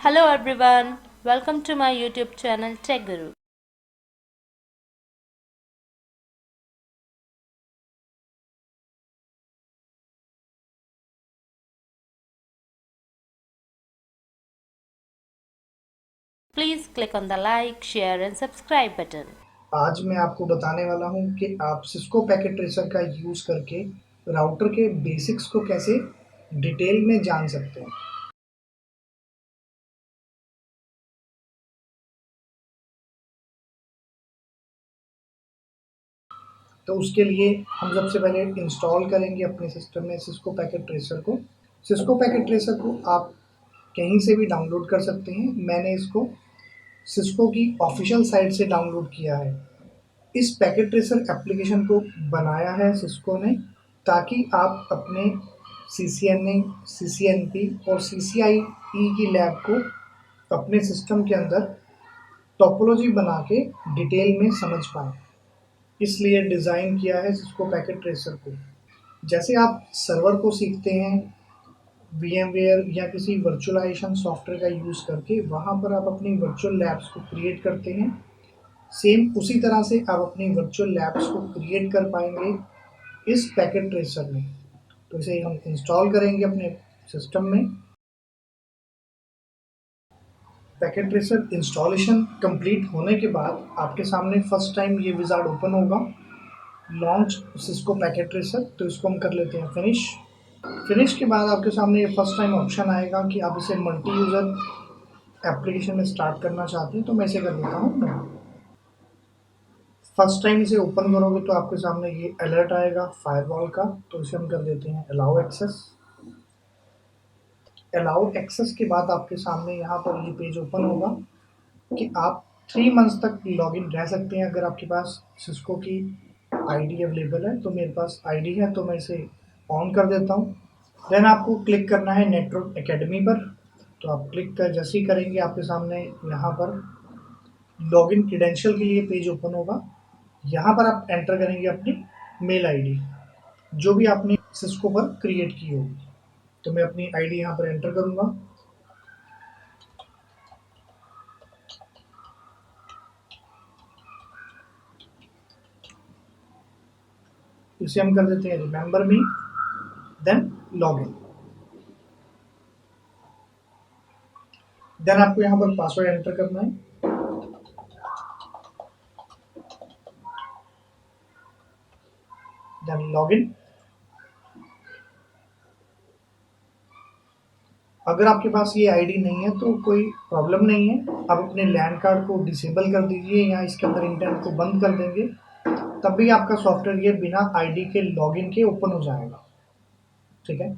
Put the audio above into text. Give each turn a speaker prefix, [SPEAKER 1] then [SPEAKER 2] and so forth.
[SPEAKER 1] Hello everyone, welcome to my YouTube channel Tech Guru. Please click on the like, share and subscribe button.
[SPEAKER 2] आज मैं आपको बताने वाला हूँ कि आप सिस्को पैकेट ट्रेसर का यूज़ करके राउटर के बेसिक्स को कैसे डिटेल में जान सकते हैं। तो उसके लिए हम सबसे पहले इंस्टॉल करेंगे अपने सिस्टम में सिस्को पैकेट ट्रेसर को। सिस्को पैकेट ट्रेसर को आप कहीं से भी डाउनलोड कर सकते हैं। मैंने इसको सिस्को की ऑफिशियल साइट से डाउनलोड किया है। इस पैकेट ट्रेसर एप्लीकेशन को बनाया है सिस्को ने ताकि आप अपने सीसीएनए, सीसीएनपी और सीसीआईई की लैब को अपने सिस्टम के अंदर टोपोलॉजी बना के डिटेल में समझ पाएँ। इसलिए डिज़ाइन किया है सिस्को पैकेट ट्रेसर को। जैसे आप सर्वर को सीखते हैं वीएमवेयर या किसी वर्चुअलाइजेशन सॉफ्टवेयर का यूज़ करके, वहाँ पर आप अपनी वर्चुअल लैब्स को क्रिएट करते हैं। सेम उसी तरह से आप अपनी वर्चुअल लैब्स को क्रिएट कर पाएंगे इस पैकेट ट्रेसर में। तो इसे हम इंस्टॉल करेंगे अपने सिस्टम में। पैकेट ट्रेसर इंस्टॉलेशन कंप्लीट होने के बाद आपके सामने फर्स्ट टाइम ये विज़ार्ड ओपन होगा, लॉन्च सिस्को पैकेट ट्रेसर। तो इसको हम कर लेते हैं फिनिश। फिनिश के बाद आपके सामने ये फर्स्ट टाइम ऑप्शन आएगा कि आप इसे मल्टी यूज़र एप्लीकेशन में स्टार्ट करना चाहते हैं। तो मैं इसे कर देता हूँ। फर्स्ट टाइम इसे ओपन करोगे तो आपके सामने ये अलर्ट आएगा फायरवॉल का। तो इसे हम कर देते हैं अलाउ एक्सेस। अलाउ एक्सेस के बाद आपके सामने यहाँ पर ये पेज ओपन होगा कि आप 3 मंथ्स तक लॉगिन रह सकते हैं अगर आपके पास सिस्को की आईडी अवेलेबल है। तो मेरे पास आईडी है तो मैं इसे ऑन कर देता हूँ। देन आपको क्लिक करना है नेटवर्क एकेडमी पर। तो आप क्लिक कर जैसे ही करेंगे आपके सामने यहाँ पर लॉगिन क्रेडेंशियल के लिए पेज ओपन होगा। यहाँ पर आप एंटर करेंगे अपनी मेल आईडी जो भी आपने सिस्को पर क्रिएट की होगी। तो मैं अपनी आईडी यहाँ पर एंटर करूँगा। इसे हम कर देते हैं remember me, then login. Then आपको यहाँ पर पासवर्ड एंटर करना है। Then login. अगर आपके पास ये आईडी नहीं है तो कोई प्रॉब्लम नहीं है। आप अपने लैंड कार्ड को डिसेबल कर दीजिए या इसके अंदर इंटरनेट को बंद कर देंगे, तब भी आपका सॉफ्टवेयर ये बिना आईडी के लॉगिन के ओपन हो जाएगा। ठीक है।